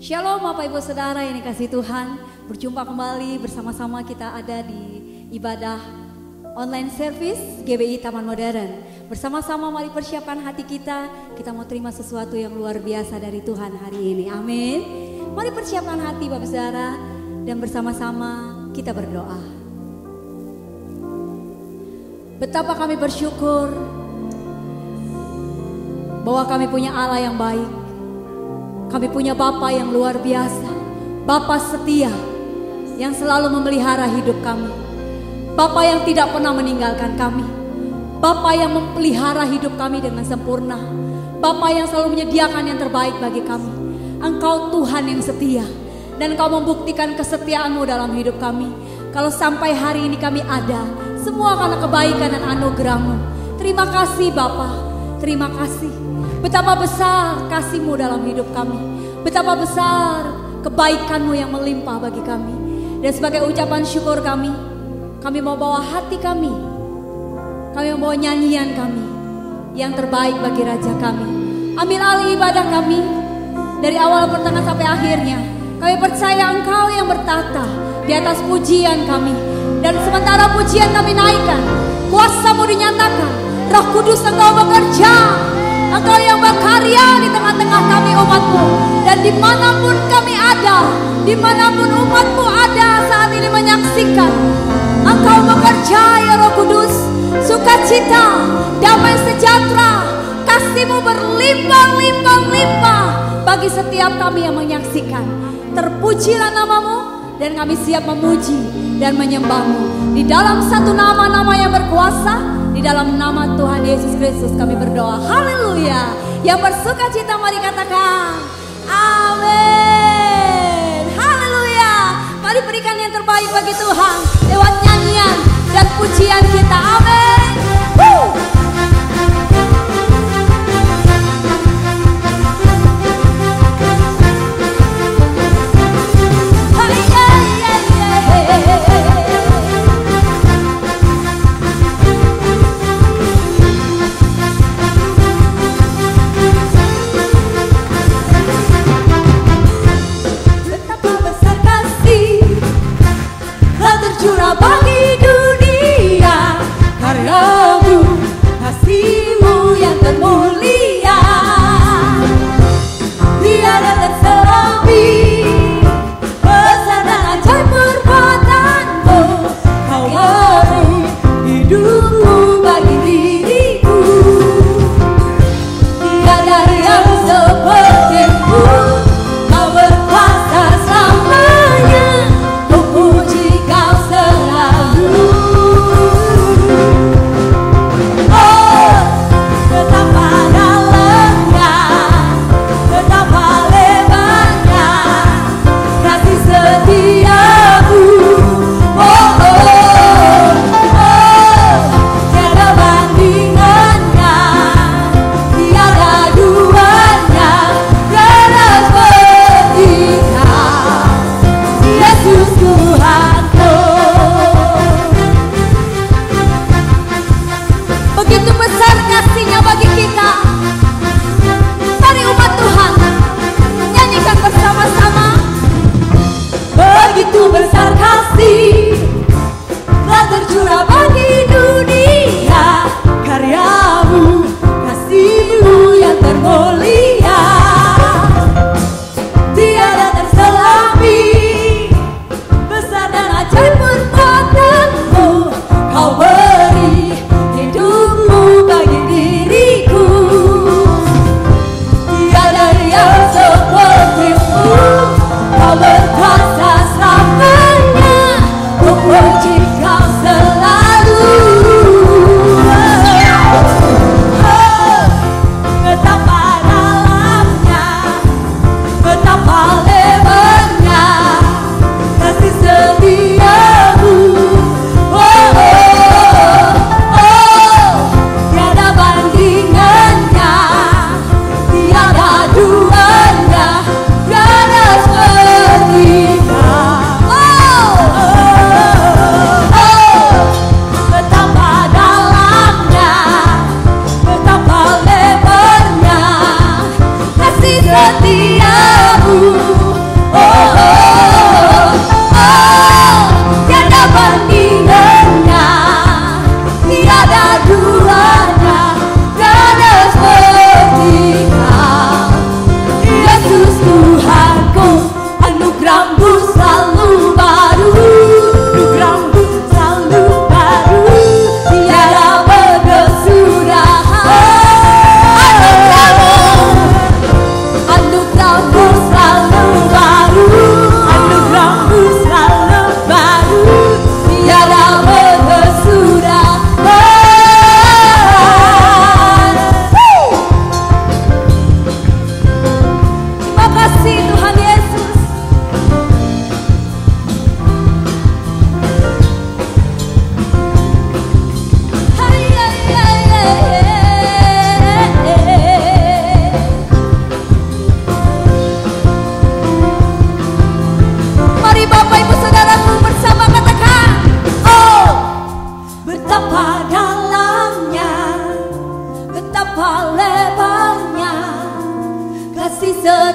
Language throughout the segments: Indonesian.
Shalom Bapak Ibu Saudara yang dikasihi Tuhan. Berjumpa kembali bersama-sama kita ada di ibadah online service GBI Taman Modern. Bersama-sama mari persiapkan hati kita. Kita mau terima sesuatu yang luar biasa dari Tuhan hari ini. Amin. Mari persiapkan hati Bapak Saudara dan bersama-sama kita berdoa. Betapa kami bersyukur bahwa kami punya Allah yang baik. Kami punya Bapa yang luar biasa, Bapa setia yang selalu memelihara hidup kami, Bapa yang tidak pernah meninggalkan kami, Bapa yang memelihara hidup kami dengan sempurna, Bapa yang selalu menyediakan yang terbaik bagi kami. Engkau Tuhan yang setia dan Engkau membuktikan kesetiaan-Mu dalam hidup kami. Kalau sampai hari ini kami ada, semua karena kebaikan dan anugerah-Mu. Terima kasih Bapa, terima kasih. Betapa besar kasih-Mu dalam hidup kami. Betapa besar kebaikan-Mu yang melimpah bagi kami. Dan sebagai ucapan syukur kami mau bawa hati kami mau bawa nyanyian kami yang terbaik bagi Raja kami. Ambil alih ibadah kami dari awal pertengahan sampai akhirnya. Kami percaya Engkau yang bertata di atas pujian kami. Dan sementara pujian kami naikkan, kuasa-Mu dinyatakan, Roh Kudus Engkau bekerja. Engkau yang berkarya di tengah-tengah kami umat-Mu. Dan dimanapun kami ada, dimanapun umat-Mu ada saat ini menyaksikan, Engkau bekerja ya Roh Kudus. Sukacita, damai sejahtera, kasih-Mu berlimpah-limpah-limpah bagi setiap kami yang menyaksikan. Terpujilah nama-Mu dan kami siap memuji dan menyembah-Mu. Di dalam satu nama-nama yang berkuasa, di dalam nama Tuhan Yesus Kristus kami berdoa. Haleluya. Yang bersukacita mari katakan amin. Haleluya. Mari berikan yang terbaik bagi Tuhan lewat nyanyian dan pujian kita. Amin. Bagi dunia karya-Mu, kasih-Mu yang termulia, tiada terselami besar dan ajaib perbuatan-Mu. Kau beri hidup-Mu bagi diriku, tiada yang seperti-Mu. Kau berkuasa selamanya, ku puji Kau selalu. Oh, betapa dalamnya, betapa lebarnya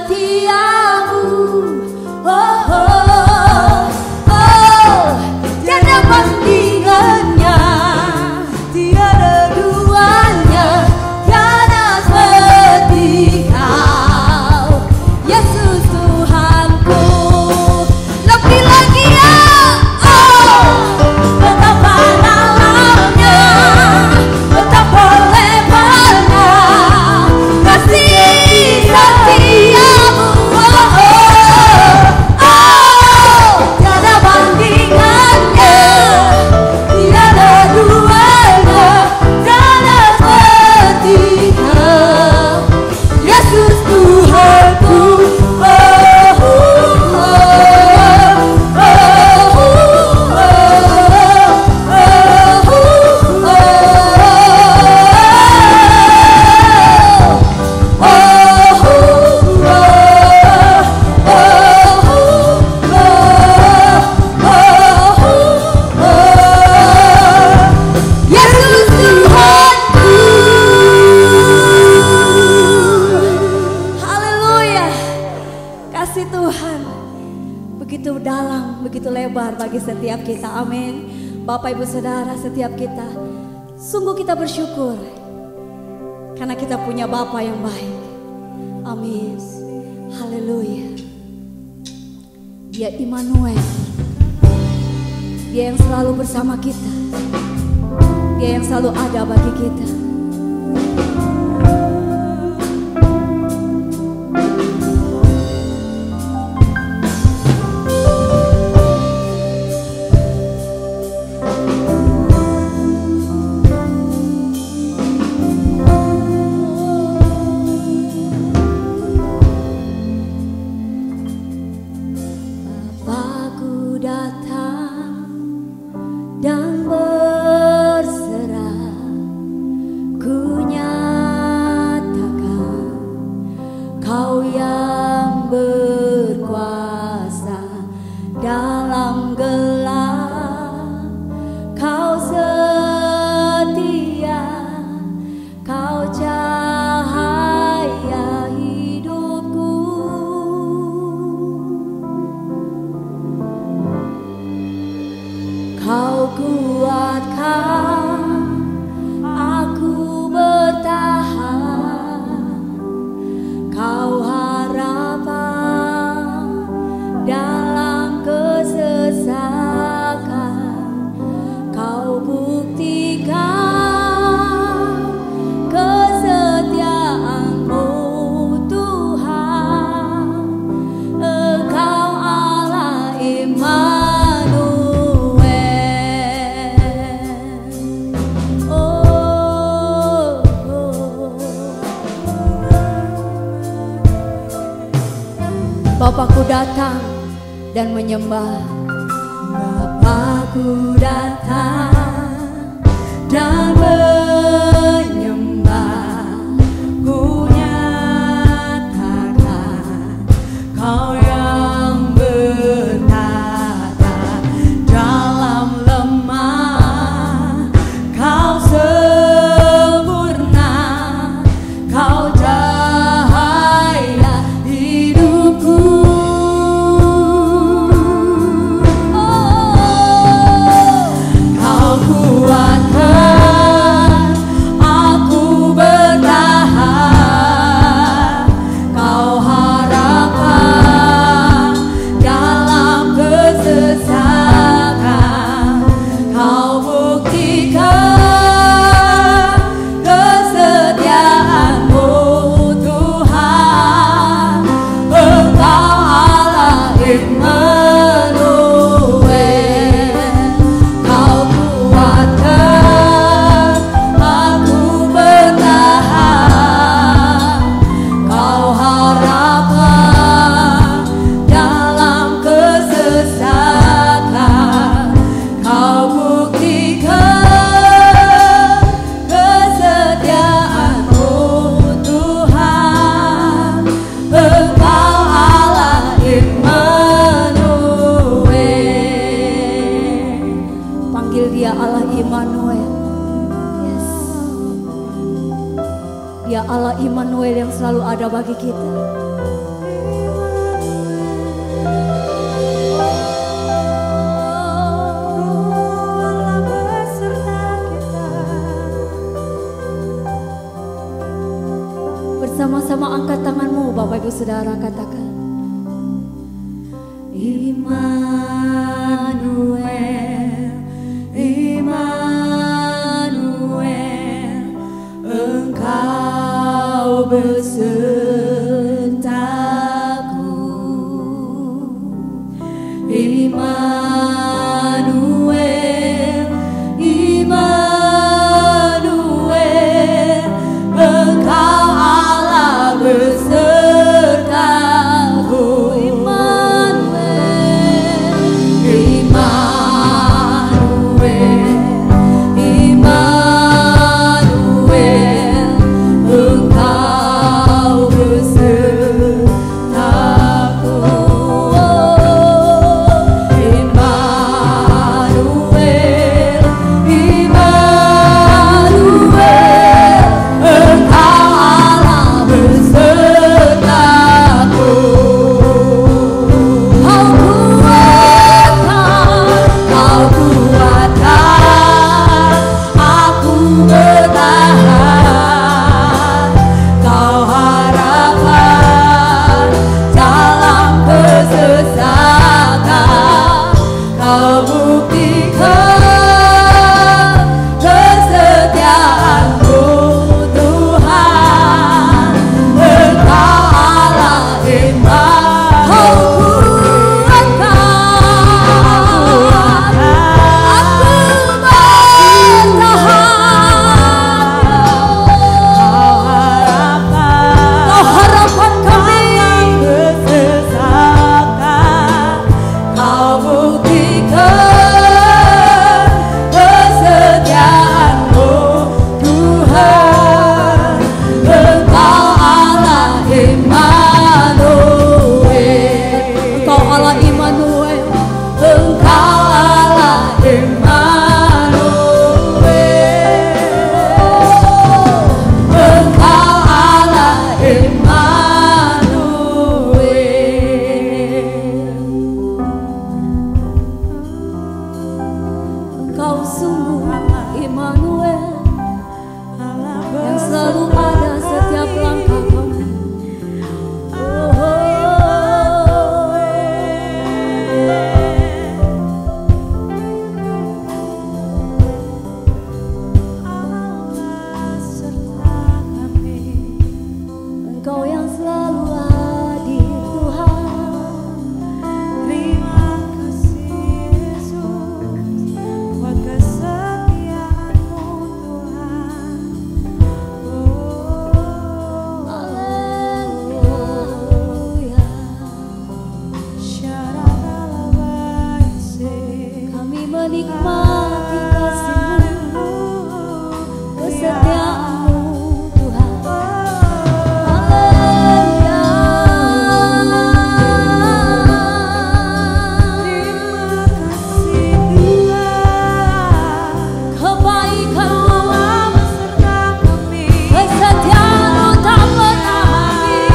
setiamu. Oh, oh, oh, tiada bandingannya, tiada duanya, tiada seperti Kau, Yesus Tuhanku. Lebih lagi ya, oh, betapa dalamnya, betapa lebarnya kasih setiamu. Oh, oh, oh, tiada bandingannya, tiada duanya, tiada seperti Kau, Yesus Tuhanku. Kasih Tuhan begitu dalam, begitu lebar bagi setiap kita. Amin. Bapak Ibu Saudara, setiap kita sungguh kita bersyukur karena kita punya Bapa yang baik. Amin. Haleluya. Dia Immanuel, Dia yang selalu bersama kita, Dia yang selalu ada bagi kita. Bapakku datang dan berserah, ku nyatakan Kau yang berkuasa dalam gelap. Kau setia, Kau cahaya hidupku. Kau kuatkan aku bertahan, Kau harapan dalam kesesakan. Kau buktikan kesetiaan-Mu Tuhan. Engkau Allah Immanuel. Oh, oh. Bapakku datang dan menyembah, Bapakku datang dan menyembah, ku nyatakan Kau yang bertata dalam lemah. Kau sempurna, Kau cahaya hidupku. Kau kuatkan aku bertahan, Kau harapan dalam kesesakan. Kau buktikan kesetiaan-Mu Tuhan. Engkau Allah Immanuel. Kau kuatkan aku bertahan, Kau harapan dalam kesesakan. Kau buktikan kesetiaan-Mu Tuhan. Engkau Allah Immanuel. Panggil Dia Allah Immanuel. Yes. Dia Allah Immanuel yang selalu ada bagi kita. saudara katakan, Immanuel, Immanuel, Engkau besertaku. Immanuel, Immanuel, Engkau Allah besertaku. Immanuel, Immanuel, Immanuel, Engkau besertaku. Immanuel, Immanuel, Engkau Allah besertaku. Kau kuatkan aku bertahan. Kau harapan dalam kesesatan. Kau buktikan kesetiaanmu, Tuhan. Engkau Allah Immanuel. Kau sungguh Immanuel, yang selalu ada setiap langkah kami. Engkau yang selalu hadir, Tuhan. Terima kasih Yesus buat kesetiaan-Mu, Tuhan. Haleluya. Kami menikmati kasih-Mu, kesetiaan-Mu, Tuhan. Haleluya. Kebaikan-Mu, kesetiaan-Mu tak pernah habis.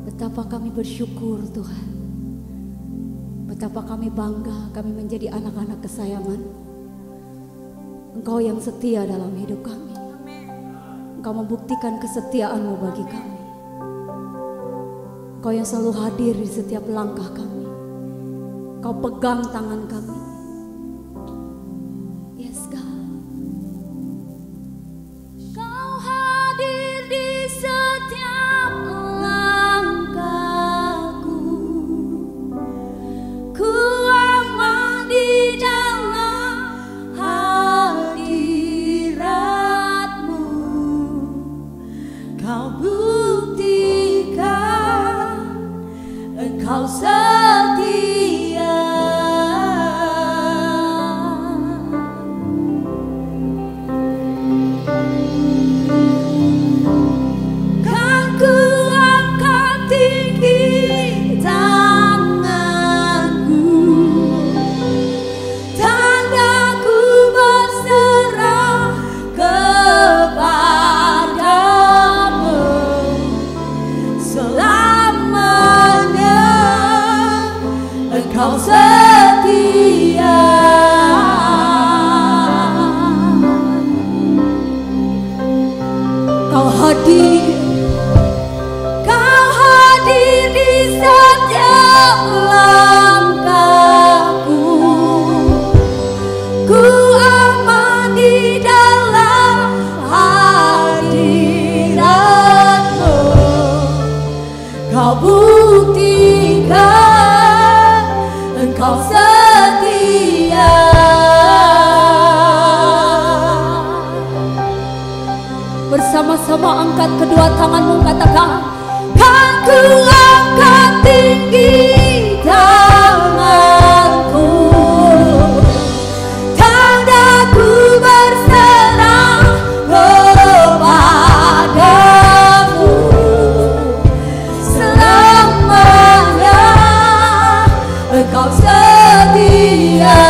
Betapa kami bersyukur, Tuhan. Betapa kami bangga kami menjadi anak-anak kesayangan. Engkau yang setia dalam hidup kami. Engkau membuktikan kesetiaan-Mu bagi kami. Engkau yang selalu hadir di setiap langkah kami. Engkau pegang tangan kami. Yes, God. Kau hadir di setiap langkahku. Ku aman di dalam hadirat-Mu. Kau Engkau setia. Kau hadir di setiap langkahku. Ku aman di dalam hadirat-Mu. Kau buktikan Engkau setia. Bersama-sama angkat kedua tanganmu, katakan, kan ku angkat tinggi tanganku, tandaku berserah kepadamu. Selamanya Engkau setia.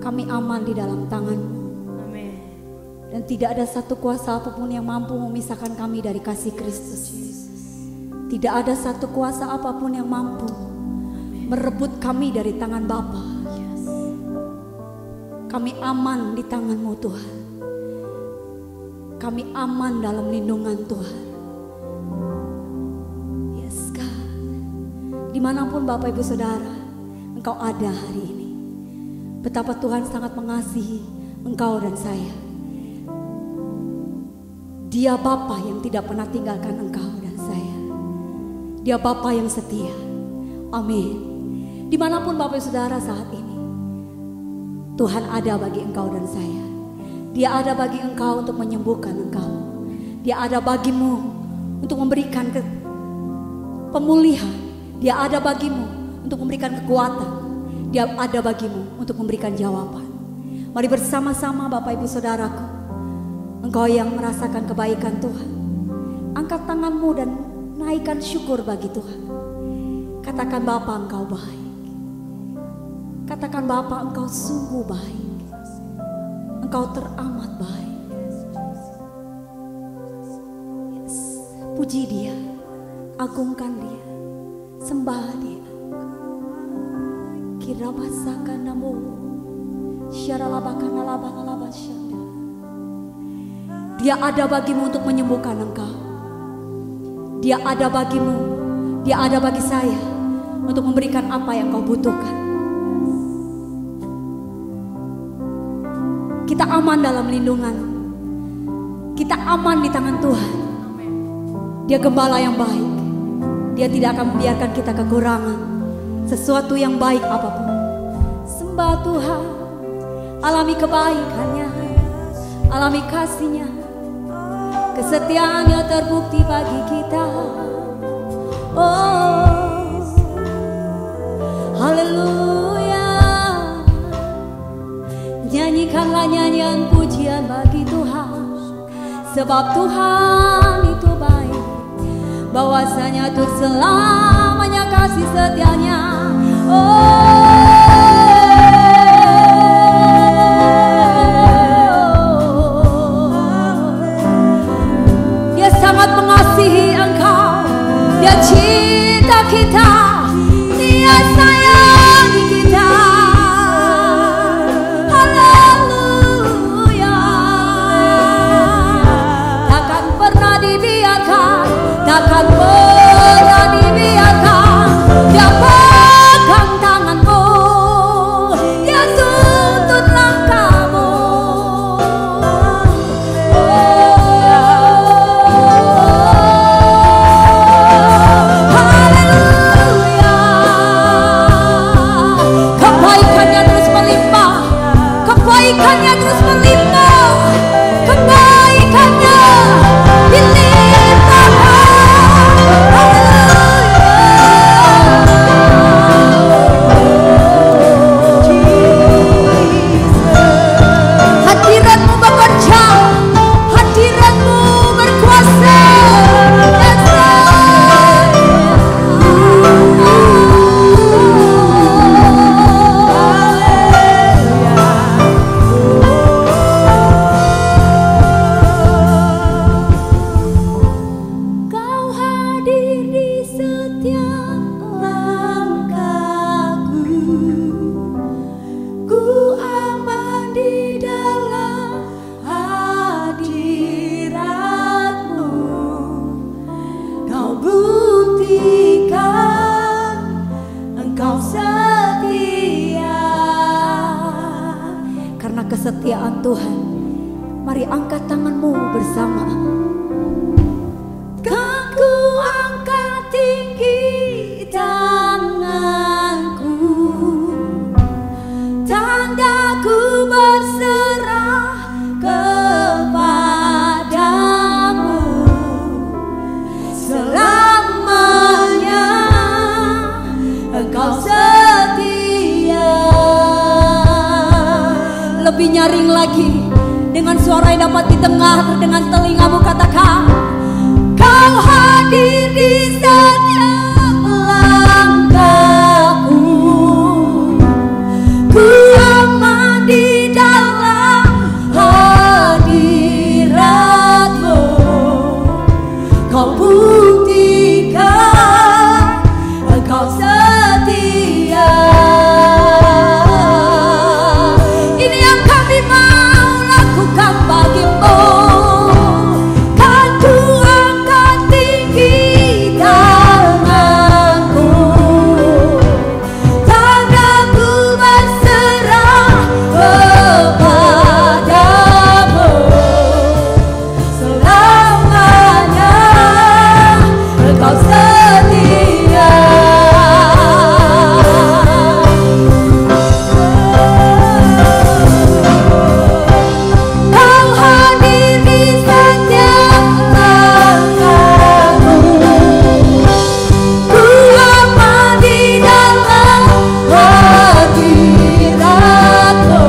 Kami aman di dalam tangan-Mu. Amin. Dan tidak ada satu kuasa apapun yang mampu memisahkan kami dari kasih Kristus. Tidak ada satu kuasa apapun yang mampu merebut kami dari tangan Bapa. Kami aman di tangan-Mu Tuhan. Kami aman dalam lindungan Tuhan. Yes God. Dimanapun Bapak Ibu Saudara Engkau ada hari ini, betapa Tuhan sangat mengasihi engkau dan saya. Dia Bapa yang tidak pernah tinggalkan engkau dan saya. Dia Bapa yang setia. Amin. Dimanapun Bapak Saudara saat ini, Tuhan ada bagi engkau dan saya. Dia ada bagi engkau untuk menyembuhkan engkau. Dia ada bagimu untuk memberikan pemulihan. Dia ada bagimu untuk memberikan kekuatan. Dia ada bagimu untuk memberikan jawaban. Mari bersama-sama Bapak Ibu Saudaraku, engkau yang merasakan kebaikan Tuhan, angkat tanganmu dan naikkan syukur bagi Tuhan. Katakan Bapa engkau baik. Katakan Bapa engkau sungguh baik. Engkau teramat baik. Yes. Puji Dia, agungkan Dia, sembah Dia. Kirabasakan namu syaralabakan alabang syanda. Dia ada bagimu untuk menyembuhkan engkau. Dia ada bagimu, Dia ada bagi saya untuk memberikan apa yang kau butuhkan. Kita aman dalam lindungan. Kita aman di tangan Tuhan. Dia gembala yang baik. Dia tidak akan membiarkan kita kekurangan sesuatu yang baik apapun. Sembah Tuhan, alami kebaikannya, alami kasihnya, kesetiaannya terbukti bagi kita. Oh, haleluya. Nyanyikanlah nyanyian pujian bagi Tuhan, sebab Tuhan itu baik, bahwasanya untuk selamanya kasih setianya. Dia sangat mengasihi engkau. Dia cinta kita. Dia sayangi kita. Haleluya. Takkan pernah dibiarkan. Takkan pernah dibiarkan. Dia pegang tanganmu. Dia tuntun langkahmu. Haleluya. Tuhan. Mari angkat tanganmu bersama. Kan ku angkat tinggi tanganku, tandaku berserah kepadamu. Selamanya Engkau setia. Lebih nyaring lagi, dengan suara yang dapat didengar dengan telingamu, katakan, Kau hadir di setiap langkahku. Ku aman di dalam hadirat-Mu. Kau buktikan Engkau setia. Ini yang kami mau lakukan bagimu. Kan ku angkat tinggi tanganku, tandaku berserah kepadamu. Selamanya Engkau setia. Kau hadir di setiap langkahku. Ku aman di dalam hadirat-Mu.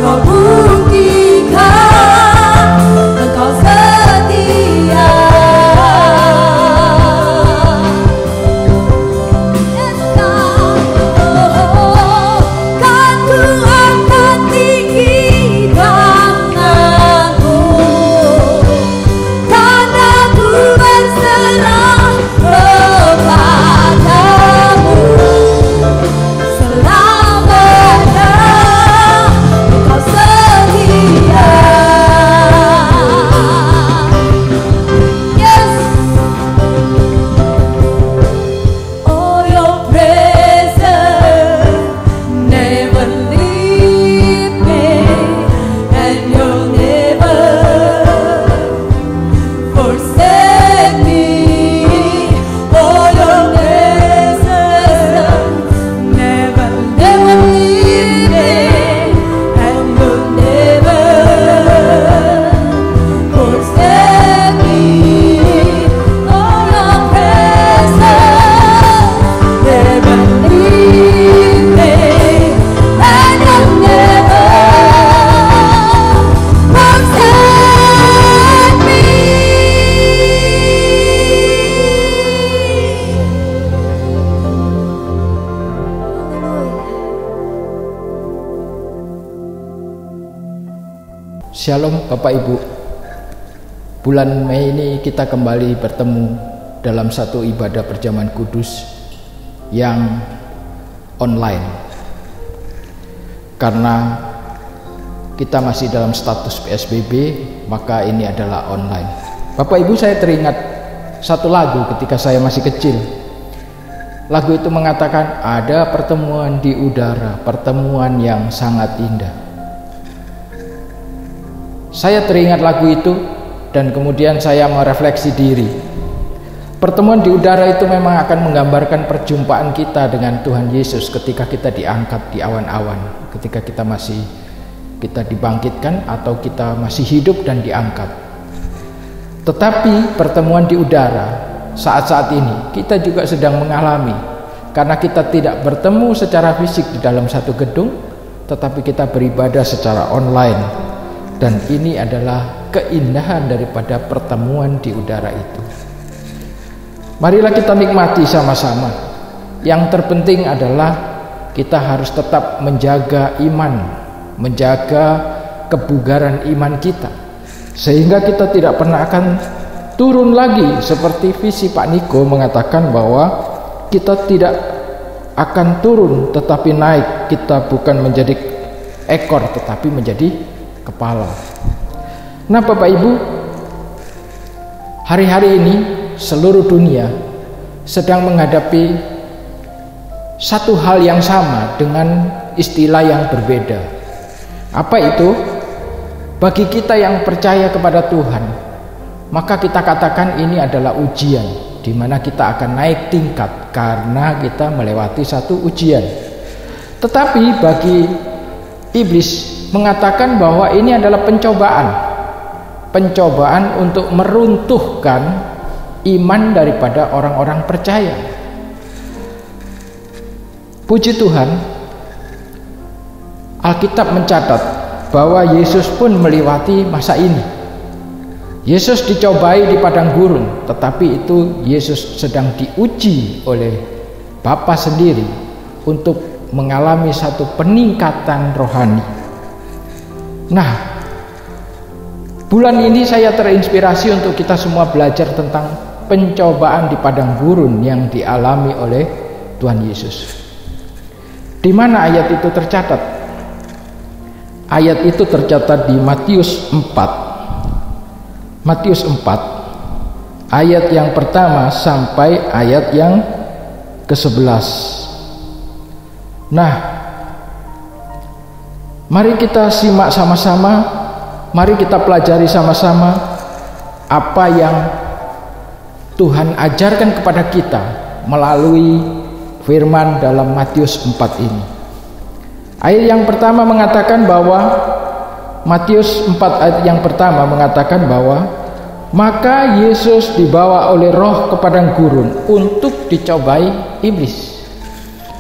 Kau buktikan Engkau setia. Yes, God. Kan ku angkat tinggi tanganku, tandaku berserah kepadamu. Selamanya Engkau setia. Yes. Oh, your presence never leave me, and you'll never forsake me. Oh, your presence never leave me, and you'll never forsake me. Oh, your presence never leave me, and you'll never forsake me. Shalom Bapak Ibu. Bulan Mei ini kita kembali bertemu dalam satu ibadah perjamuan kudus yang online. Karena kita masih dalam status PSBB, maka ini adalah online. Bapak Ibu, saya teringat satu lagu ketika saya masih kecil. Lagu itu mengatakan ada pertemuan di udara, pertemuan yang sangat indah. Saya teringat lagu itu dan kemudian saya merefleksi diri. Pertemuan di udara itu memang akan menggambarkan perjumpaan kita dengan Tuhan Yesus ketika kita diangkat di awan-awan, ketika kita dibangkitkan atau kita masih hidup dan diangkat. Tetapi pertemuan di udara saat-saat ini kita juga sedang mengalami, karena kita tidak bertemu secara fisik di dalam satu gedung, tetapi kita beribadah secara online. Dan ini adalah keindahan daripada pertemuan di udara itu. Marilah kita nikmati sama-sama. Yang terpenting adalah kita harus tetap menjaga iman, menjaga kebugaran iman kita, sehingga kita tidak pernah akan turun lagi. Seperti visi Pak Niko mengatakan bahwa kita tidak akan turun tetapi naik. Kita bukan menjadi ekor tetapi menjadi kepala. Nah Bapak Ibu, hari-hari ini seluruh dunia sedang menghadapi satu hal yang sama dengan istilah yang berbeda. Apa itu? Bagi kita yang percaya kepada Tuhan, maka kita katakan ini adalah ujian, di mana kita akan naik tingkat karena kita melewati satu ujian. Tetapi bagi iblis mengatakan bahwa ini adalah pencobaan untuk meruntuhkan iman daripada orang-orang percaya. Puji Tuhan, Alkitab mencatat bahwa Yesus pun melewati masa ini. Yesus dicobai di padang gurun, tetapi itu Yesus sedang diuji oleh Bapa sendiri untuk mengalami satu peningkatan rohani. Nah, bulan ini saya terinspirasi untuk kita semua belajar tentang pencobaan di padang gurun yang dialami oleh Tuhan Yesus. Di mana ayat itu tercatat? Ayat itu tercatat di Matius 4. Matius 4 ayat yang pertama sampai ayat yang ke-11. Nah, mari kita simak sama-sama, mari kita pelajari sama-sama apa yang Tuhan ajarkan kepada kita melalui firman dalam Matius 4 ini. Ayat yang pertama mengatakan bahwa Matius 4 ayat yang pertama mengatakan bahwa maka Yesus dibawa oleh Roh ke padang gurun untuk dicobai iblis.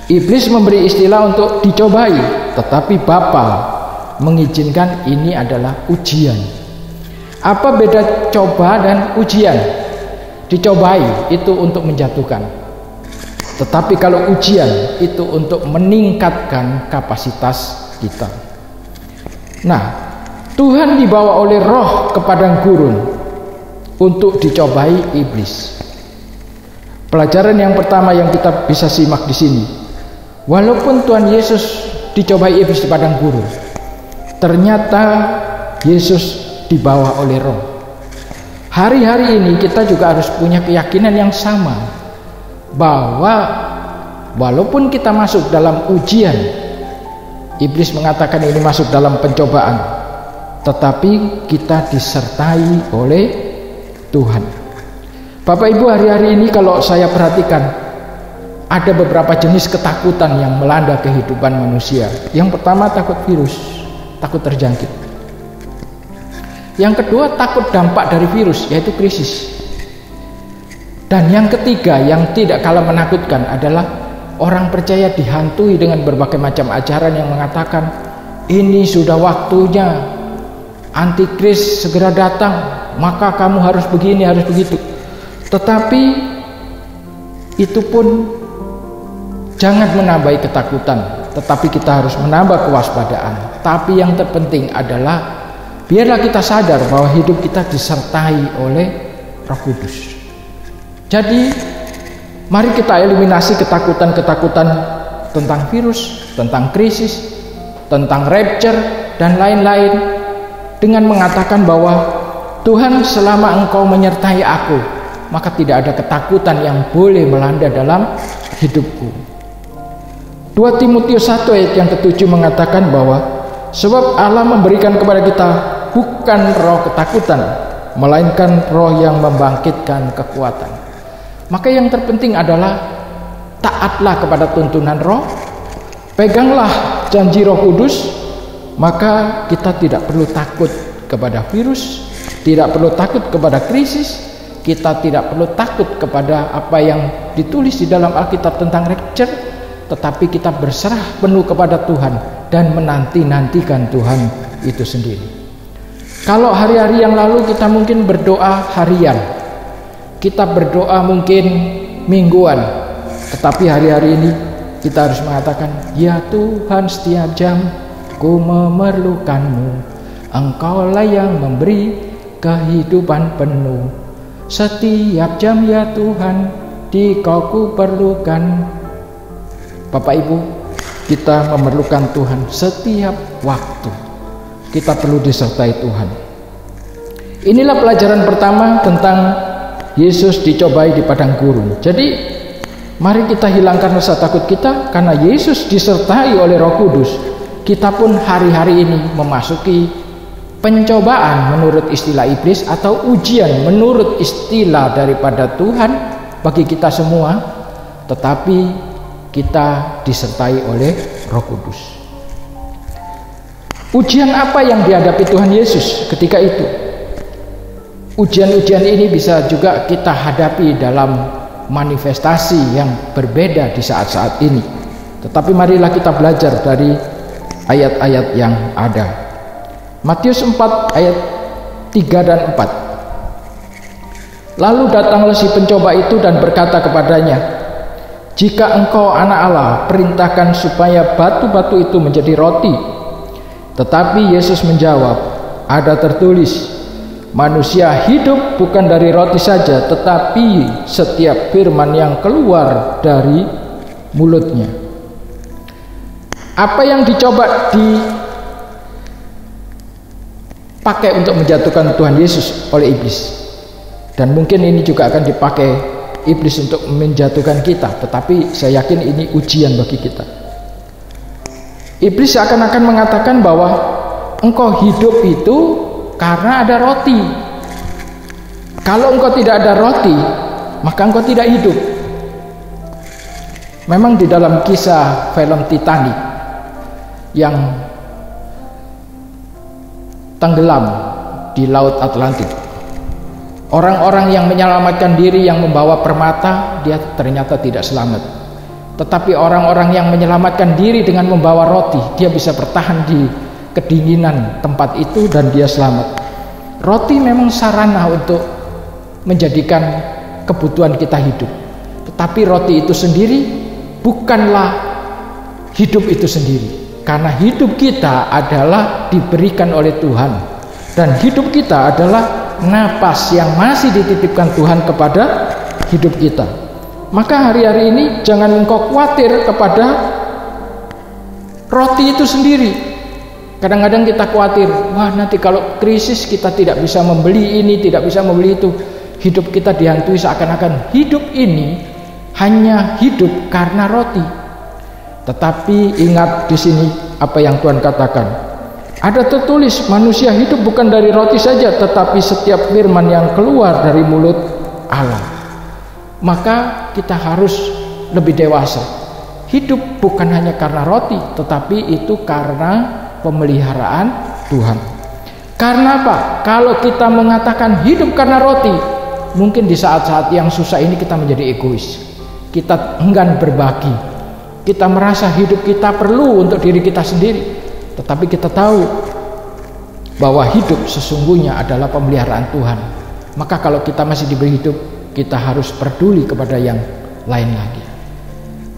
Iblis memberi istilah untuk dicobai, tetapi Bapa mengizinkan ini adalah ujian. Apa beda coba dan ujian? Dicobai itu untuk menjatuhkan, tetapi kalau ujian itu untuk meningkatkan kapasitas kita. Nah, Tuhan dibawa oleh Roh ke padang gurun untuk dicobai iblis. Pelajaran yang pertama yang kita bisa simak di sini, walaupun Tuhan Yesus dicobai iblis di padang gurun, ternyata Yesus dibawa oleh Roh. Hari-hari ini kita juga harus punya keyakinan yang sama, bahwa walaupun kita masuk dalam ujian, iblis mengatakan ini masuk dalam pencobaan, tetapi kita disertai oleh Tuhan. Bapak Ibu, hari-hari ini kalau saya perhatikan, ada beberapa jenis ketakutan yang melanda kehidupan manusia. Yang pertama, takut virus, takut terjangkit. Yang kedua, takut dampak dari virus, yaitu krisis. Dan yang ketiga yang tidak kalah menakutkan adalah orang percaya dihantui dengan berbagai macam ajaran yang mengatakan ini sudah waktunya antikris segera datang, maka kamu harus begini, harus begitu. Tetapi itu pun jangan menambahi ketakutan, tetapi kita harus menambah kewaspadaan. Tapi yang terpenting adalah biarlah kita sadar bahwa hidup kita disertai oleh Roh Kudus. Jadi mari kita eliminasi ketakutan-ketakutan tentang virus, tentang krisis, tentang rapture dan lain-lain dengan mengatakan bahwa Tuhan, selama Engkau menyertai aku, maka tidak ada ketakutan yang boleh melanda dalam hidupku. 2 Timotius 1 ayat yang ke-7 mengatakan bahwa sebab Allah memberikan kepada kita bukan roh ketakutan, melainkan roh yang membangkitkan kekuatan. Maka yang terpenting adalah taatlah kepada tuntunan Roh, peganglah janji Roh Kudus, maka kita tidak perlu takut kepada virus, tidak perlu takut kepada krisis, kita tidak perlu takut kepada apa yang ditulis di dalam Alkitab tentang rapture, tetapi kita berserah penuh kepada Tuhan dan menanti-nantikan Tuhan itu sendiri. Kalau hari-hari yang lalu kita mungkin berdoa harian, kita berdoa mungkin mingguan, tetapi hari-hari ini kita harus mengatakan, ya Tuhan, setiap jam ku memerlukanmu, Engkaulah yang memberi kehidupan penuh. Setiap jam ya Tuhan, di Kau ku perlukan. Bapak Ibu, kita memerlukan Tuhan setiap waktu. Kita perlu disertai Tuhan. Inilah pelajaran pertama tentang Yesus dicobai di padang gurun. Jadi mari kita hilangkan rasa takut kita, karena Yesus disertai oleh Roh Kudus. kita pun hari-hari ini memasuki pencobaan menurut istilah iblis atau ujian menurut istilah daripada Tuhan bagi kita semua, tetapi kita disertai oleh Roh Kudus. Ujian apa yang dihadapi Tuhan Yesus ketika itu? Ujian-ujian ini bisa juga kita hadapi dalam manifestasi yang berbeda di saat-saat ini. Tetapi marilah kita belajar dari ayat-ayat yang ada. Matius 4 ayat 3 dan 4. Lalu datanglah si pencoba itu dan berkata kepadanya, "Jika engkau anak Allah, perintahkan supaya batu-batu itu menjadi roti." Tetapi Yesus menjawab, "Ada tertulis, manusia hidup bukan dari roti saja, tetapi setiap firman yang keluar dari mulutnya." Apa yang dicoba dipakai untuk menjatuhkan Tuhan Yesus oleh iblis? Dan mungkin ini juga akan dipakai iblis untuk menjatuhkan kita, tetapi saya yakin ini ujian bagi kita. Iblis akan mengatakan bahwa engkau hidup itu karena ada roti. Kalau engkau tidak ada roti, maka engkau tidak hidup. Memang di dalam kisah film Titanic yang tenggelam di Laut Atlantik, orang-orang yang menyelamatkan diri yang membawa permata, dia ternyata tidak selamat. Tetapi orang-orang yang menyelamatkan diri dengan membawa roti, dia bisa bertahan di kedinginan tempat itu dan dia selamat. Roti memang sarana untuk menjadikan kebutuhan kita hidup, tetapi roti itu sendiri bukanlah hidup itu sendiri. Karena hidup kita adalah diberikan oleh Tuhan, dan hidup kita adalah napas yang masih dititipkan Tuhan kepada hidup kita. Maka hari-hari ini jangan engkau khawatir kepada roti itu sendiri. Kadang-kadang kita khawatir, wah nanti kalau krisis kita tidak bisa membeli ini, tidak bisa membeli itu. Hidup kita dihantui seakan-akan hidup ini hanya hidup karena roti. Tetapi ingat di sini apa yang Tuhan katakan. Ada tertulis, manusia hidup bukan dari roti saja, tetapi setiap firman yang keluar dari mulut Allah. Maka kita harus lebih dewasa. Hidup bukan hanya karena roti, tetapi itu karena pemeliharaan Tuhan. Karena apa? Kalau kita mengatakan hidup karena roti, mungkin di saat-saat yang susah ini kita menjadi egois. Kita enggan berbagi. Kita merasa hidup kita perlu untuk diri kita sendiri, tetapi kita tahu bahwa hidup sesungguhnya adalah pemeliharaan Tuhan. Maka kalau kita masih diberi hidup, kita harus peduli kepada yang lain lagi.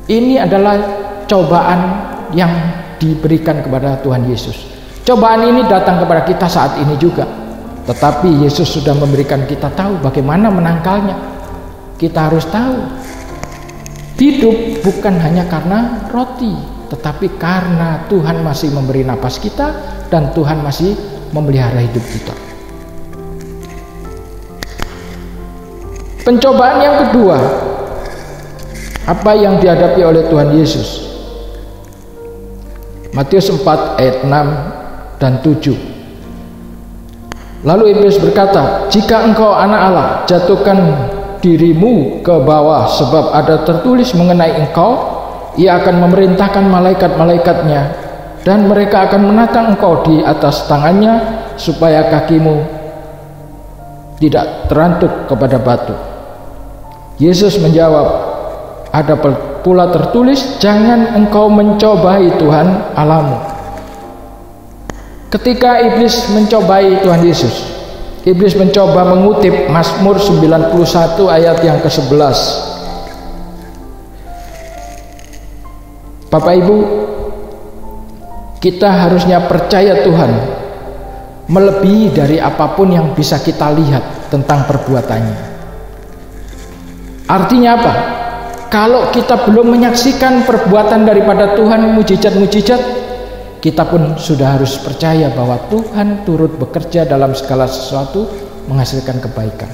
Ini adalah cobaan yang diberikan kepada Tuhan Yesus. Cobaan ini datang kepada kita saat ini juga, tetapi Yesus sudah memberikan kita tahu bagaimana menangkalnya. Kita harus tahu hidup bukan hanya karena roti, tetapi karena Tuhan masih memberi napas kita dan Tuhan masih memelihara hidup kita. Pencobaan yang kedua, apa yang dihadapi oleh Tuhan Yesus? Matius 4 ayat 6 dan 7. Lalu iblis berkata, "Jika engkau anak Allah, jatuhkan dirimu ke bawah, sebab ada tertulis mengenai engkau, ia akan memerintahkan malaikat-malaikatnya, dan mereka akan menatang engkau di atas tangannya, supaya kakimu tidak terantuk kepada batu." Yesus menjawab, "Ada pula tertulis, jangan engkau mencobai Tuhan Allahmu." Ketika iblis mencobai Tuhan Yesus, iblis mencoba mengutip Mazmur 91 ayat yang ke-11. Bapak Ibu, kita harusnya percaya Tuhan melebihi dari apapun yang bisa kita lihat tentang perbuatannya. Artinya apa? Kalau kita belum menyaksikan perbuatan daripada Tuhan, mujizat-mujizat, kita pun sudah harus percaya bahwa Tuhan turut bekerja dalam segala sesuatu menghasilkan kebaikan.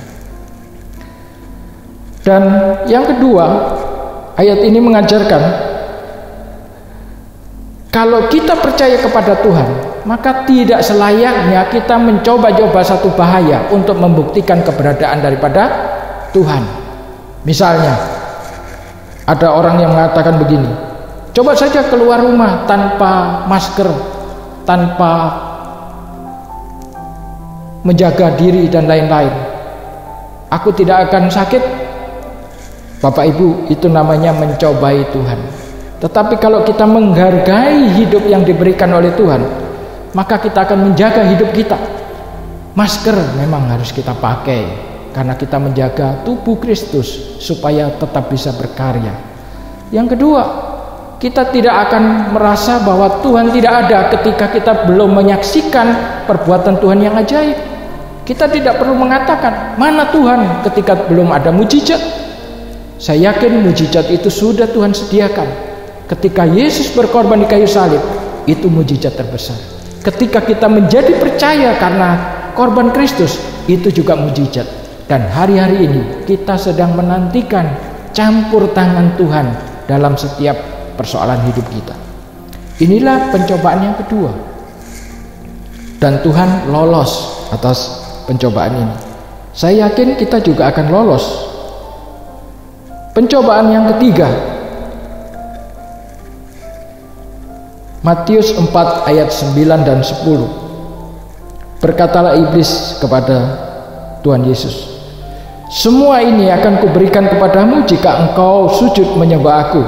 Dan yang kedua, ayat ini mengajarkan Kalau kita percaya kepada Tuhan, maka tidak selayaknya kita mencoba-coba satu bahaya untuk membuktikan keberadaan daripada Tuhan. Misalnya, ada orang yang mengatakan begini, coba saja keluar rumah tanpa masker, tanpa menjaga diri dan lain-lain. Aku tidak akan sakit. Bapak Ibu, itu namanya mencobai Tuhan. Tetapi kalau kita menghargai hidup yang diberikan oleh Tuhan, maka kita akan menjaga hidup kita. Masker memang harus kita pakai karena kita menjaga tubuh Kristus supaya tetap bisa berkarya. Yang kedua, kita tidak akan merasa bahwa Tuhan tidak ada ketika kita belum menyaksikan perbuatan Tuhan yang ajaib. Kita tidak perlu mengatakan mana Tuhan ketika belum ada mujizat. Saya yakin mujizat itu sudah Tuhan sediakan. Ketika Yesus berkorban di kayu salib, itu mujizat terbesar. Ketika kita menjadi percaya karena korban Kristus, itu juga mujizat. Dan hari-hari ini kita sedang menantikan campur tangan Tuhan dalam setiap persoalan hidup kita. Inilah pencobaan yang kedua. Dan Tuhan lolos atas pencobaan ini. Saya yakin kita juga akan lolos. Pencobaan yang ketiga, Matius 4 ayat 9 dan 10. Berkatalah iblis kepada Tuhan Yesus, semua ini akan kuberikan kepadamu jika engkau sujud menyembah aku.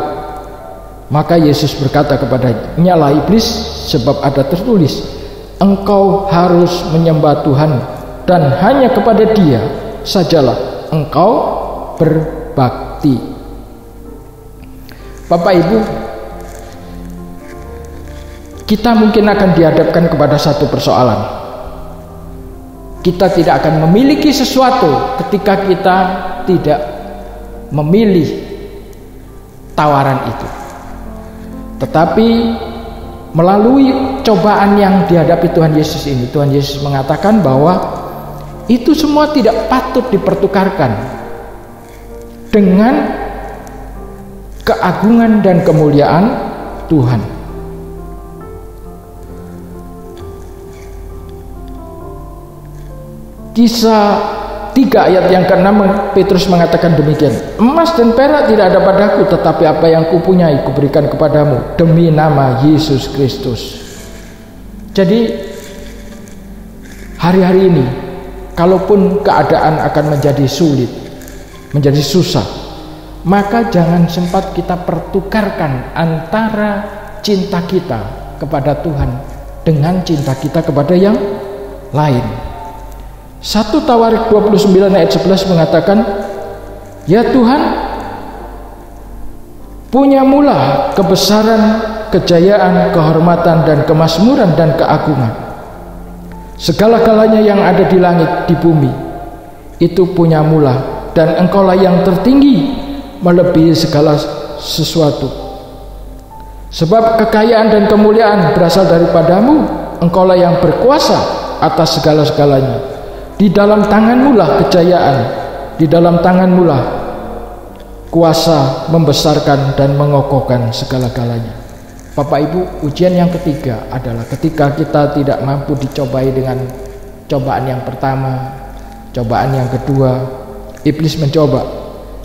Maka Yesus berkata kepadanya, lah iblis, sebab ada tertulis, engkau harus menyembah Tuhan dan hanya kepada Dia sajalah engkau berbakti. Bapak Ibu, kita mungkin akan dihadapkan kepada satu persoalan. Kita tidak akan memiliki sesuatu ketika kita tidak memilih tawaran itu. Tetapi melalui cobaan yang dihadapi Tuhan Yesus ini, Tuhan Yesus mengatakan bahwa itu semua tidak patut dipertukarkan dengan keagungan dan kemuliaan Tuhan. Kisah 3 ayat yang ke-6, Petrus mengatakan demikian, emas dan perak tidak ada padaku, tetapi apa yang kupunyai kuberikan kepadamu demi nama Yesus Kristus. Jadi hari-hari ini, kalaupun keadaan akan menjadi sulit, menjadi susah, maka jangan sempat kita pertukarkan antara cinta kita kepada Tuhan dengan cinta kita kepada yang lain. 1 Tawarik 29 ayat 11 mengatakan, ya Tuhan, punyamulah kebesaran, kejayaan, kehormatan, dan kemakmuran dan keagungan. Segala-galanya yang ada di langit, di bumi, itu punyamulah, dan engkaulah yang tertinggi melebihi segala sesuatu. Sebab kekayaan dan kemuliaan berasal daripadamu, engkaulah yang berkuasa atas segala-segalanya. Di dalam tanganmulah kejayaan, di dalam tanganmulah kuasa membesarkan dan mengokohkan segala-galanya. Bapak Ibu, ujian yang ketiga adalah ketika kita tidak mampu dicobai dengan cobaan yang pertama, cobaan yang kedua, iblis mencoba,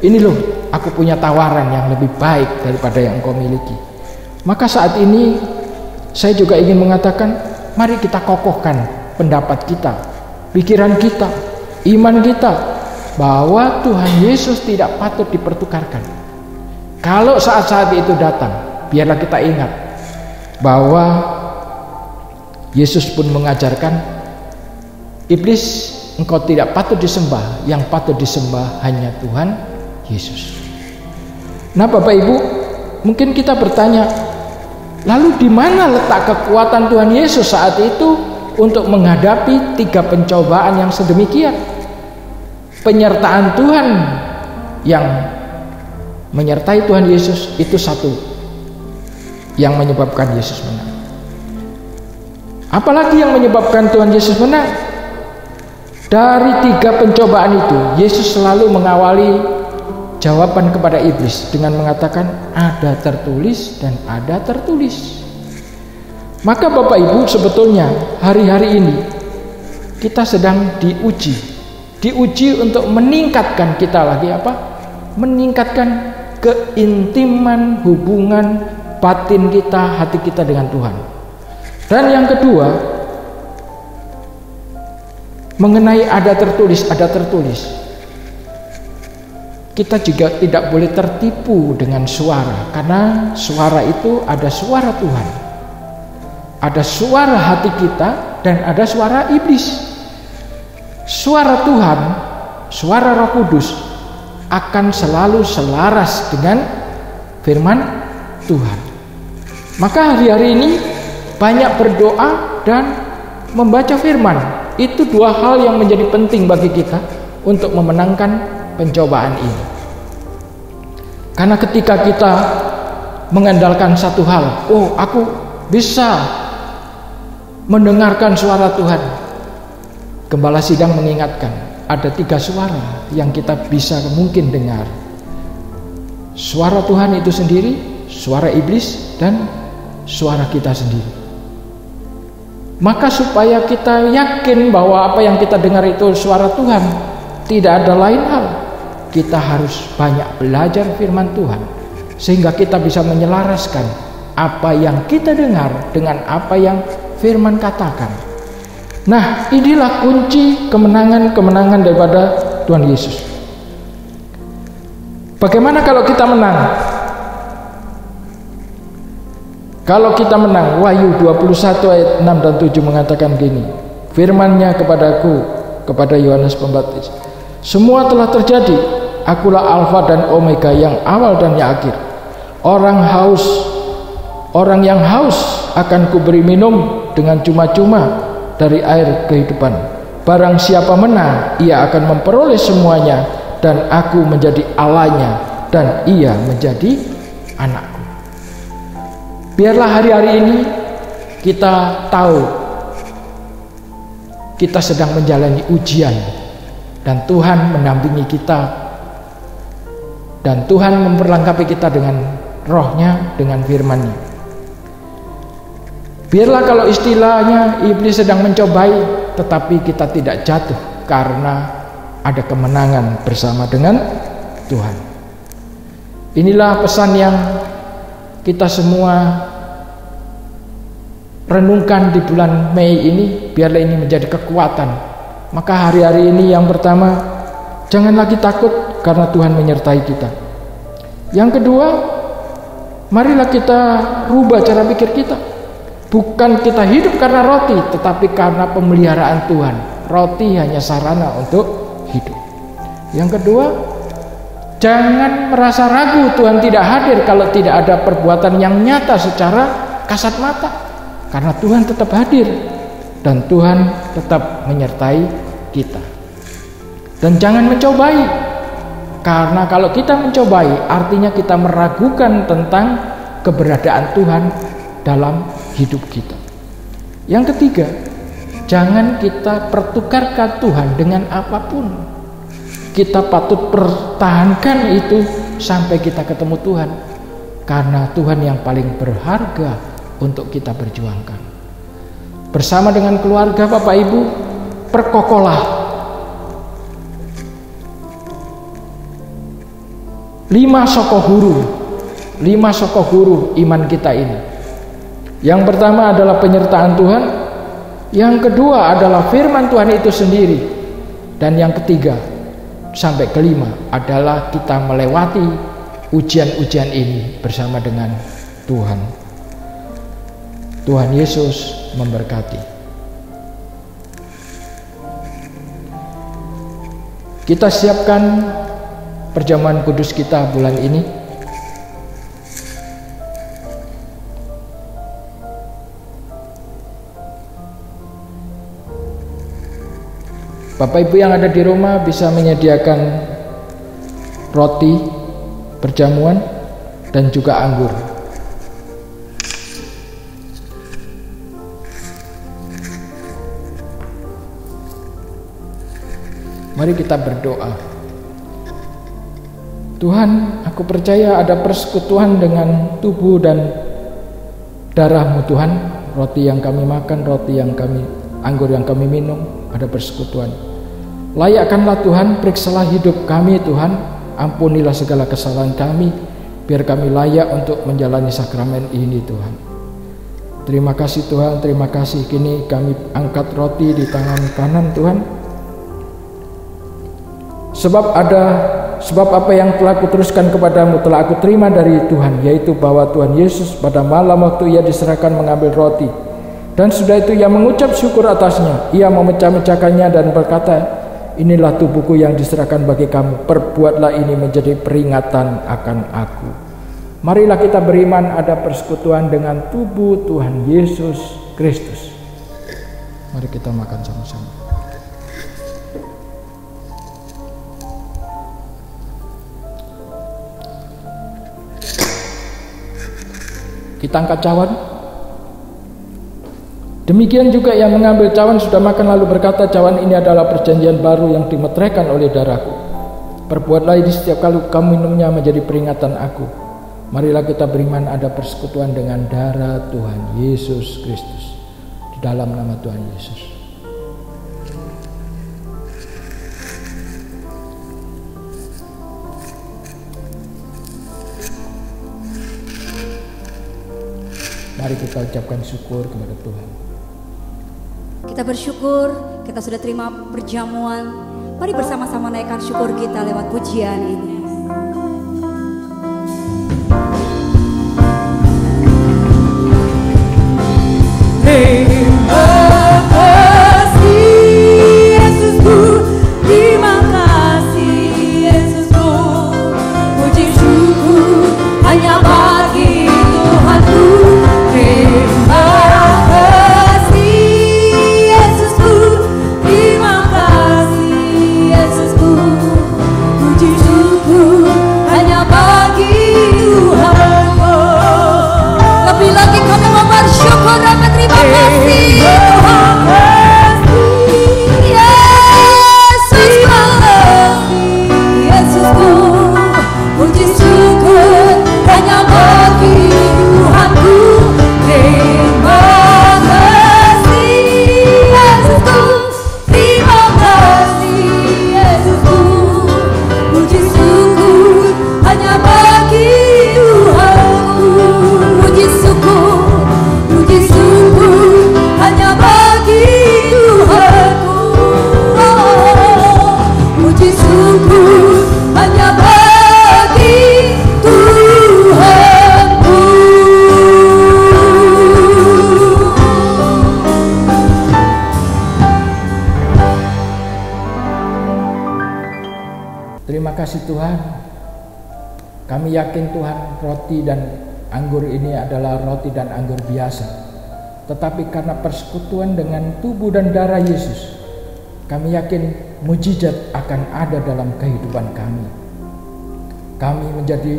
ini loh, aku punya tawaran yang lebih baik daripada yang engkau miliki. Maka saat ini saya juga ingin mengatakan, mari kita kokohkan pendapat kita, pikiran kita, iman kita, bahwa Tuhan Yesus tidak patut dipertukarkan. Kalau saat-saat itu datang, biarlah kita ingat bahwa Yesus pun mengajarkan, iblis, engkau tidak patut disembah, yang patut disembah hanya Tuhan Yesus. Nah Bapak Ibu, mungkin kita bertanya, lalu di mana letak kekuatan Tuhan Yesus saat itu untuk menghadapi 3 pencobaan yang sedemikian? Penyertaan Tuhan yang menyertai Tuhan Yesus itu satu yang menyebabkan Yesus menang. Apalagi yang menyebabkan Tuhan Yesus menang? Dari 3 pencobaan itu, Yesus selalu mengawali jawaban kepada iblis dengan mengatakan, ada tertulis dan ada tertulis. Maka Bapak Ibu, sebetulnya hari-hari ini kita sedang diuji untuk meningkatkan kita lagi apa? Meningkatkan keintiman hubungan batin kita, hati kita dengan Tuhan. Dan yang kedua, mengenai ada tertulis. Kita juga tidak boleh tertipu dengan suara, karena suara itu ada suara Tuhan. Ada suara hati kita dan ada suara iblis. Suara Tuhan, suara Roh Kudus akan selalu selaras dengan firman Tuhan. Maka hari-hari ini banyak berdoa dan membaca firman. Itu dua hal yang menjadi penting bagi kita untuk memenangkan pencobaan ini. Karena ketika kita mengandalkan satu hal, oh aku bisa mendengarkan suara Tuhan. Gembala sidang mengingatkan, ada 3 suara yang kita bisa mungkin dengar. Suara Tuhan itu sendiri, suara iblis, dan suara kita sendiri. Maka supaya kita yakin bahwa apa yang kita dengar itu suara Tuhan, tidak ada lain hal, kita harus banyak belajar firman Tuhan, sehingga kita bisa menyelaraskan apa yang kita dengar dengan apa yang firman katakan. Nah, inilah kunci kemenangan daripada Tuhan Yesus. Bagaimana kalau kita menang? Kalau kita menang, Wahyu 21 ayat 6 dan 7 mengatakan gini, firman-Nya kepadaku, kepada Yohanes Pembaptis, semua telah terjadi, akulah Alfa dan Omega, yang awal dan yang akhir. Orang yang haus akan kuberi minum dengan cuma-cuma dari air kehidupan. Barang siapa menang, ia akan memperoleh semuanya, dan aku menjadi Allahnya, dan ia menjadi anakku. Biarlah hari-hari ini kita tahu kita sedang menjalani ujian, dan Tuhan mendampingi kita, dan Tuhan memperlengkapi kita dengan roh-Nya, dengan firman-Nya. Biarlah kalau istilahnya iblis sedang mencobai, tetapi kita tidak jatuh karena ada kemenangan bersama dengan Tuhan. Inilah pesan yang kita semua renungkan di bulan Mei ini. Biarlah ini menjadi kekuatan. Maka hari-hari ini yang pertama, jangan lagi takut karena Tuhan menyertai kita. Yang kedua, marilah kita rubah cara pikir kita. Bukan kita hidup karena roti, tetapi karena pemeliharaan Tuhan. Roti hanya sarana untuk hidup. Yang kedua, jangan merasa ragu Tuhan tidak hadir kalau tidak ada perbuatan yang nyata secara kasat mata. Karena Tuhan tetap hadir dan Tuhan tetap menyertai kita. Dan jangan mencobai, karena kalau kita mencobai artinya kita meragukan tentang keberadaan Tuhan dalam hidup kita. Yang ketiga, jangan kita pertukarkan Tuhan dengan apapun. Kita patut pertahankan itu sampai kita ketemu Tuhan, karena Tuhan yang paling berharga untuk kita perjuangkan. Bersama dengan keluarga Bapak Ibu, perkokohlah 5 soko huru iman kita ini. Yang pertama adalah penyertaan Tuhan, yang kedua adalah firman Tuhan itu sendiri, dan yang ketiga sampai kelima adalah kita melewati ujian-ujian ini bersama dengan Tuhan. Tuhan Yesus memberkati. Kita siapkan perjamuan kudus kita bulan ini. Bapak Ibu yang ada di rumah bisa menyediakan roti, perjamuan, dan juga anggur. Mari kita berdoa. Tuhan, aku percaya ada persekutuan dengan tubuh dan darah-Mu Tuhan, roti yang kami makan, anggur yang kami minum, ada persekutuan. Layakkanlah Tuhan, periksalah hidup kami Tuhan, ampunilah segala kesalahan kami, biar kami layak untuk menjalani sakramen ini Tuhan. Terima kasih Tuhan, terima kasih. Kini kami angkat roti di tangan kanan Tuhan. Sebab apa yang telah kuteruskan kepadamu telah aku terima dari Tuhan, yaitu bahwa Tuhan Yesus pada malam waktu ia diserahkan mengambil roti, dan sudah itu ia mengucap syukur atasnya, ia memecah-mecahkannya dan berkata, inilah tubuhku yang diserahkan bagi kamu, perbuatlah ini menjadi peringatan akan aku. Marilah kita beriman ada persekutuan dengan tubuh Tuhan Yesus Kristus. Mari kita makan sama-sama. Kita angkat cawan. Demikian juga yang mengambil cawan sudah makan lalu berkata, cawan ini adalah perjanjian baru yang dimeteraikan oleh darahku. Perbuatlah ini setiap kali kamu minumnya menjadi peringatan aku. Marilah kita beriman ada persekutuan dengan darah Tuhan Yesus Kristus. Di dalam nama Tuhan Yesus. Mari kita ucapkan syukur kepada Tuhan. Kita bersyukur, kita sudah terima perjamuan. Mari bersama-sama naikkan syukur kita lewat pujian ini. Terima kasih Yesusku, terima kasih Yesusku, puji syukur hanya bagi Tuhanku. Terima kasih Yesusku, terima kasih Yesusku, puji syukur hanya bagi Tuhanku. Lebih lagi kami mau bersyukur dan berterima kasih. Yesusku, puji syukur hanya bagi Tuhanku. Terima kasih Yesusku, terima kasih Yesusku, puji syukur hanya bagi Tuhanku. Puji syukur hanya bagi Tuhanku. Puji syukur hanya bagi Tuhanku. Terima kasih Tuhan. Kami yakin Tuhan, roti dan anggur ini adalah roti dan anggur biasa. Tetapi karena persekutuan dengan tubuh dan darah Yesus, kami yakin mujizat akan ada dalam kehidupan kami. Kami menjadi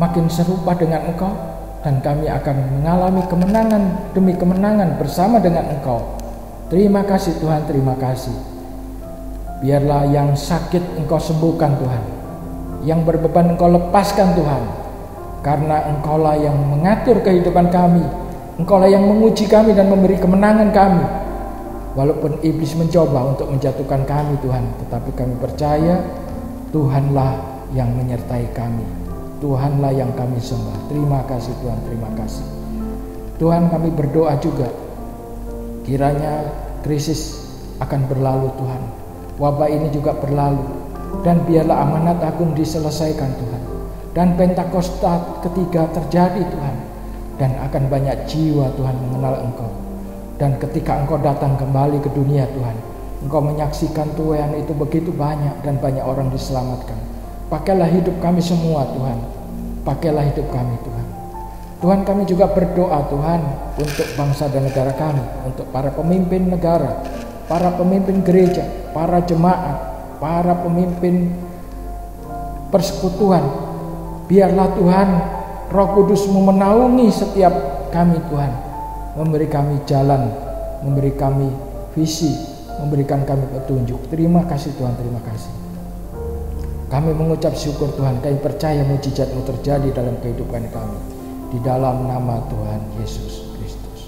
makin serupa dengan Engkau, dan kami akan mengalami kemenangan demi kemenangan bersama dengan Engkau. Terima kasih Tuhan, terima kasih. Biarlah yang sakit Engkau sembuhkan Tuhan, yang berbeban Engkau lepaskan Tuhan, karena Engkaulah yang mengatur kehidupan kami. Engkaulah yang menguji kami dan memberi kemenangan kami. Walaupun iblis mencoba untuk menjatuhkan kami Tuhan, tetapi kami percaya Tuhanlah yang menyertai kami. Tuhanlah yang kami sembah. Terima kasih Tuhan, terima kasih. Tuhan, kami berdoa juga, kiranya krisis akan berlalu Tuhan. Wabah ini juga berlalu, dan biarlah amanat agung diselesaikan Tuhan. Dan Pentakosta ketiga terjadi Tuhan, dan akan banyak jiwa Tuhan mengenal Engkau. Dan ketika Engkau datang kembali ke dunia Tuhan, Engkau menyaksikan Tuhan itu begitu banyak, dan banyak orang diselamatkan. Pakailah hidup kami semua Tuhan, pakailah hidup kami Tuhan. Tuhan, kami juga berdoa Tuhan untuk bangsa dan negara kami, untuk para pemimpin negara, para pemimpin gereja, para jemaat, para pemimpin persekutuan. Biarlah Tuhan Roh Kudus-Mu menaungi setiap kami Tuhan, memberi kami jalan, memberi kami visi, memberikan kami petunjuk. Terima kasih Tuhan, terima kasih. Kami mengucap syukur Tuhan, kami percaya mujizat-Mu terjadi dalam kehidupan kami, di dalam nama Tuhan Yesus Kristus.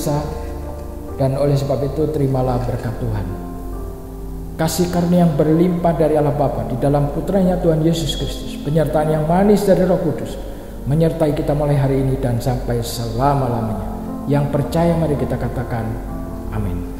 bisa, dan oleh sebab itu terimalah berkat Tuhan. Kasih karunia yang berlimpah dari Allah Bapa di dalam putranya Tuhan Yesus Kristus, penyertaan yang manis dari Roh Kudus menyertai kita mulai hari ini dan sampai selama-lamanya. Yang percaya mari kita katakan amin.